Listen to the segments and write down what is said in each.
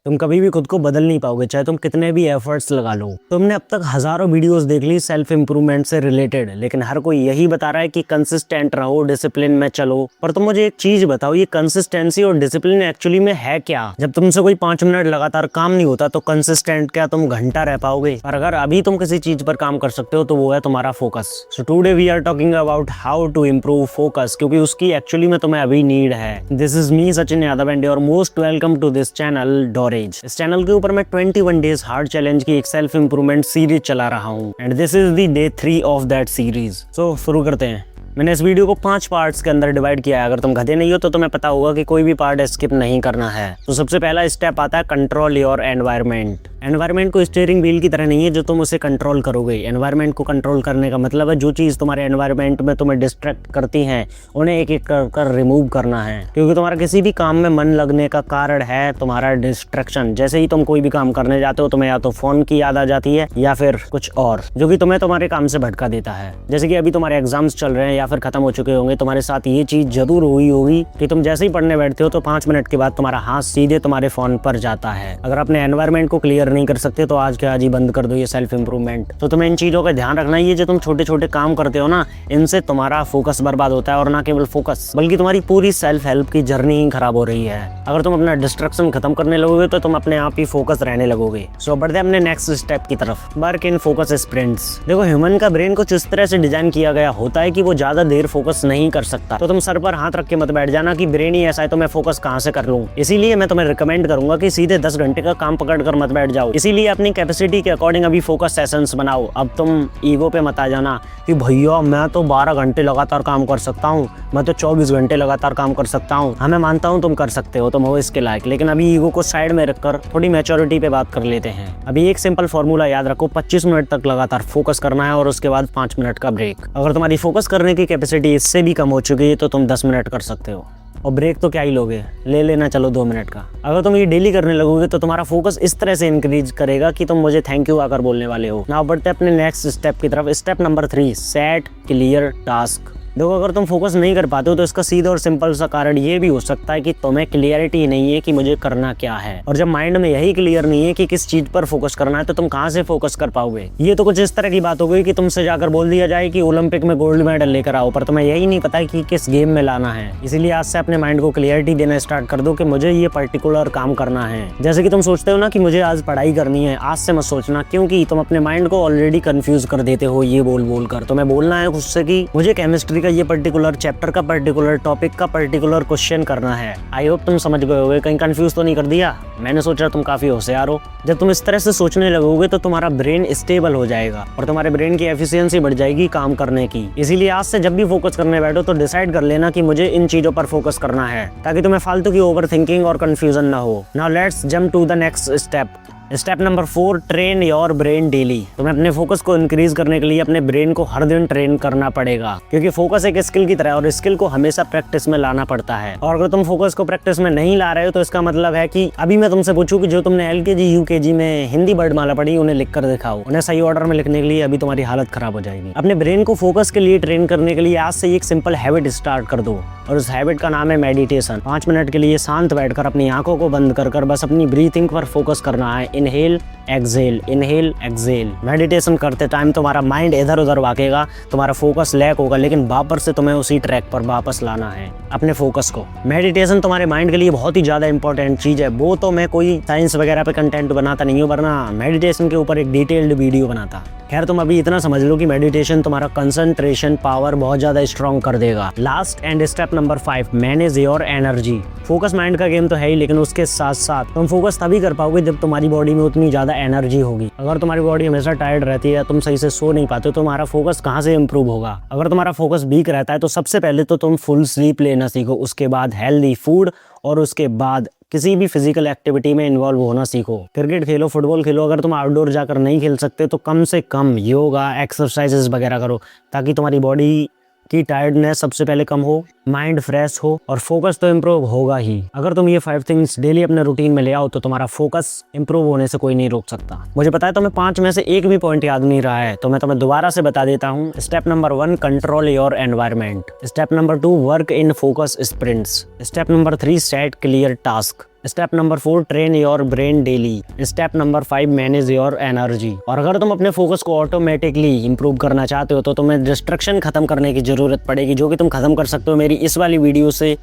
तुम कभी भी खुद को बदल नहीं पाओगे, चाहे तुम कितने भी एफर्ट्स लगा लो। तुमने अब तक हजारों वीडियोस देख ली सेल्फ इंप्रूवमेंट से रिलेटेड, लेकिन हर कोई यही बता रहा है कि कंसिस्टेंट रहो, डिसिप्लिन में चलो। पर तुम मुझे एक चीज बताओ, ये कंसिस्टेंसी और डिसिप्लिन एक्चुअली में है क्या? जब तुमसे कोई 5 मिनट लगातार काम नहीं होता तो कंसिस्टेंट क्या तुम घंटा रह पाओगे? और अगर अभी तुम किसी चीज पर काम कर सकते हो तो वो है तुम्हारा focus. So today we are talking about how to improve focus, क्योंकि उसकी एक्चुअली में तुम्हें अभी नीड है। This is me Sachin Yadav and your most welcome to this channel डोरेज। इस चैनल के ऊपर मैं 21 डेज हार्ड चैलेंज की एक सेल्फ इंप्रूवमेंट सीरीज चला रहा हूँ and this is the day 3 of that series. So शुरू करते हैं। मैंने इस वीडियो को 5 पार्ट्स के अंदर डिवाइड किया है। अगर तुम गधे नहीं हो तो तुम्हें पता होगा कि कोई भी पार्ट स्किप नहीं करना है। तो सबसे पहला स्टेप आता है कंट्रोल योर एनवायरनमेंट। एनवायरनमेंट को स्टीयरिंग व्हील की तरह नहीं है जो तुम उसे कंट्रोल करोगे। एनवायरनमेंट को कंट्रोल करने का मतलब है जो चीज़ तुम्हारे एनवायरनमेंट में तुम्हें डिस्ट्रैक्ट करती हैं उन्हें एक एक कर रिमूव करना है, क्योंकि तुम्हारा किसी भी काम में मन लगने का कारण है तुम्हारा डिस्ट्रैक्शन। जैसे ही तुम कोई भी काम करने जाते हो तुम्हें या तो फोन की याद आ जाती है या फिर कुछ और जो कि तुम्हें तुम्हारे काम से भटका देता है। जैसे कि अभी तुम्हारे एग्जाम्स चल रहे हैं या फिर खत्म हो चुके होंगे, तुम्हारे साथ ये चीज जरूर हुई होगी कि तुम जैसे ही पढ़ने बैठते हो तो 5 मिनट के बाद तुम्हारा हाथ सीधे तुम्हारे फोन पर जाता है। अगर अपने एनवायरनमेंट को क्लियर नहीं कर सकते तो आज के आज ही बंद कर दो ये सेल्फ इंप्रूवमेंट। तो तुम्हें इन चीजों का ध्यान रखना है। ये जो तुम छोटे छोटे काम करते हो ना, इनसे तुम्हारा फोकस बर्बाद होता है, और ना केवल फोकस बल्कि तुम्हारी पूरी सेल्फ हेल्प की जर्नी ही खराब हो रही है। अगर तुम अपना डिस्ट्रैक्शन खत्म करने लगोगे तो तुम अपने आप ही फोकस रहने लगोगे। सो बढ़ते अपने नेक्स्ट स्टेप की तरफ, वर्क इन फोकस स्प्रिंट्स। देखो, ह्यूमन का ब्रेन कुछ इस तरह से डिजाइन किया गया होता है कि वो ज्यादा देर फोकस नहीं कर सकता। तो तुम सर पर हाथ रख के मत बैठ जाना कि ब्रेन ही ऐसा है तो मैं फोकस कहां से कर लूं। इसीलिए मैं तुम्हें रिकमेंड करूंगा कि सीधे 10 घंटे का काम पकड़ कर मत बैठ जाओ। इसीलिए अपनी कैपेसिटी के अकॉर्डिंग अभी फोकस सेशंस बनाओ। अब तुम ईगो पे मत आ जाना कि भैया मैं तो 12 घंटे लगातार काम कर सकता हूँ, मैं तो 24 घंटे लगातार काम कर सकता हूँ। हाँ, मैं मानता हूँ तुम कर सकते हो, तुम हो इसके लायक, लेकिन अभी ईगो को साइड में रखकर थोड़ी मैच्योरिटी पे बात कर लेते हैं। अभी एक सिंपल फॉर्मूला याद रखो, 25 मिनट तक लगातार फोकस करना है और उसके बाद 5 मिनट का ब्रेक। अगर तुम्हारी फोकस करने की कैपेसिटी इससे भी कम हो चुकी है तो तुम 10 मिनट कर सकते हो, और ब्रेक तो क्या ही लोगे, ले लेना चलो 2 मिनट का। अगर तुम ये डेली करने लगोगे तो तुम्हारा फोकस इस तरह से इंक्रीज करेगा कि तुम मुझे थैंक यू आकर बोलने वाले हो। नाउ बढ़ते हैं अपने नेक्स्ट स्टेप की तरफ। Step number 3, set clear task. देखो, अगर तुम फोकस नहीं कर पाते हो तो इसका सीधा और सिंपल सा कारण ये भी हो सकता है कि तुम्हें क्लियरिटी नहीं है कि मुझे करना क्या है। और जब माइंड में यही क्लियर नहीं है कि किस चीज पर फोकस करना है तो तुम कहां से फोकस कर पाओगे। ये तो कुछ इस तरह की बात हो गई कि तुमसे जाकर बोल दिया जाए कि ओलंपिक में गोल्ड मेडल लेकर आओ, पर तुम्हें यही नहीं पता कि किस गेम में लाना है। इसीलिए आज से अपने माइंड को क्लियरिटी देना स्टार्ट कर दो कि मुझे ये पर्टिकुलर काम करना है। जैसे कि तुम सोचते हो ना कि मुझे आज पढ़ाई करनी है, आज से मत सोचना, क्योंकि तुम अपने माइंड को ऑलरेडी कंफ्यूज कर देते हो ये बोल बोल कर। तुम्हें बोलना है खुद से कि मुझे केमिस्ट्री का ये पर्टिकुलर चैप्टर का पर्टिकुलर टॉपिक का पर्टिकुलर क्वेश्चन करना है। आई होप तुम समझ गए होगे, कहीं कंफ्यूज तो नहीं कर दिया। मैंने सोचा तुम काफी होशियार हो। जब तुम इस तरह से सोचने लगोगे तो तुम्हारा ब्रेन स्टेबल हो जाएगा और तुम्हारे ब्रेन की एफिशिएंसी बढ़ जाएगी काम करने की। इसीलिए आज से जब भी फोकस करने बैठो तो डिसाइड कर लेना कि मुझे इन चीजों पर फोकस करना है, ताकि तुम्हें फालतू की ओवर थिंकिंग और कंफ्यूजन ना हो। Now let's jump to the next step. Step number 4, train your brain daily. तुम्हें अपने फोकस को इंक्रीज करने के लिए अपने ब्रेन को हर दिन ट्रेन करना पड़ेगा, क्योंकि फोकस एक स्किल की तरह है और स्किल को हमेशा प्रैक्टिस में लाना पड़ता है। और अगर तुम फोकस को प्रैक्टिस में नहीं ला रहे हो तो इसका मतलब है कि अभी मैं तुमसे पूछूं कि जो तुमने LKG UKG में हिंदी वर्णमाला पढ़ी उन्हें लिख कर दिखाओ। उन्हें सही ऑर्डर में लिखने के लिए अभी तुम्हारी हालत खराब हो जाएगी। अपने ब्रेन को फोकस के लिए ट्रेन करने के लिए आज से एक सिंपल हैबिट स्टार्ट कर दो, और उस हैबिट का नाम है मेडिटेशन। 5 मिनट के लिए शांत बैठकर अपनी आंखों को बंद कर बस अपनी ब्रीथिंग पर फोकस करना है। Inhale exhale, inhale exhale. Meditation करते टाइम तुम्हारा माइंड इधर उधर भागेगा, तुम्हारा फोकस लैक होगा, लेकिन वापस से तुम्हें उसी ट्रैक पर वापस लाना है अपने फोकस को। मेडिटेशन तुम्हारे माइंड के लिए बहुत ही ज्यादा इंपॉर्टेंट चीज है। वो तो मैं कोई साइंस वगैरह पे कंटेंट बनाता नहीं हूँ, वरना मेडिटेशन के ऊपर एक डिटेल्ड वीडियो बनाता। खैर, तुम अभी इतना समझ लो कि मेडिटेशन तुम्हारा कंसंट्रेशन पावर बहुत ज्यादा स्ट्रॉन्ग कर देगा। Last and step number 5, manage your energy. Focus mind का गेम तो है ही, लेकिन उसके साथ साथ तुम फोकस तभी कर पाओगे जब तुम्हारी बॉडी में उतनी ज्यादा एनर्जी होगी। अगर तुम्हारी बॉडी हमेशा टायर्ड रहती है, तुम सही से सो नहीं पाते, तो तुम्हारा फोकस कहाँ से इंप्रूव होगा। अगर तुम्हारा फोकस वीक रहता है तो सबसे पहले तो तुम फुल स्लीप लेना सीखो, उसके बाद हेल्दी फूड, और उसके बाद किसी भी फिजिकल एक्टिविटी में इन्वॉल्व होना सीखो। क्रिकेट खेलो, फुटबॉल खेलो। अगर तुम आउटडोर जाकर नहीं खेल सकते तो कम से कम योगा एक्सरसाइजेस वगैरह करो, ताकि तुम्हारी बॉडी की टायर्डनेस सबसे पहले कम हो, माइंड फ्रेश हो, और फोकस तो इम्प्रूव होगा ही। अगर तुम ये 5 थिंग्स डेली अपने रूटीन में ले आओ तो तुम्हारा फोकस इम्प्रूव होने से कोई नहीं रोक सकता। मुझे पता है तुम्हें 5 में से एक भी पॉइंट याद नहीं रहा है, तो मैं तुम्हें दोबारा से बता देता हूँ। Step number 1, control your environment. Step number 2, work in focus sprints. Step number 3, set clear task. Step number 4, train your brain daily. Step number 5, manage your energy. और अगर तुम अपने फोकस को ऑटोमेटिकली इंप्रूव करना चाहते हो तो तुम्हें डिस्ट्रक्शन खत्म करने की जरूरत पड़ेगी, जो कि तुम खत्म कर सकते हो मेरी इस वाली वीडियो से।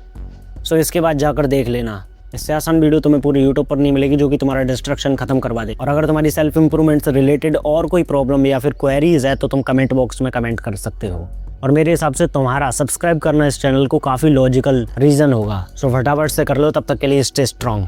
सो इसके बाद जाकर देख लेना, इससे आसान वीडियो तुम्हें पूरी यूट्यूब पर नहीं मिलेगी जो कि तुम्हारा डिस्ट्रक्शन खत्म करवा दे। और अगर तुम्हारी सेल्फ इंप्रूवमेंट से रिलेटेड और कोई प्रॉब्लम या फिर क्वेरीज है तो तुम कमेंट बॉक्स में कमेंट कर सकते हो। और मेरे हिसाब से तुम्हारा सब्सक्राइब करना इस चैनल को काफ़ी लॉजिकल रीज़न होगा। सो फटाफट से कर लो, तब तक के लिए स्टे स्ट्रॉन्ग।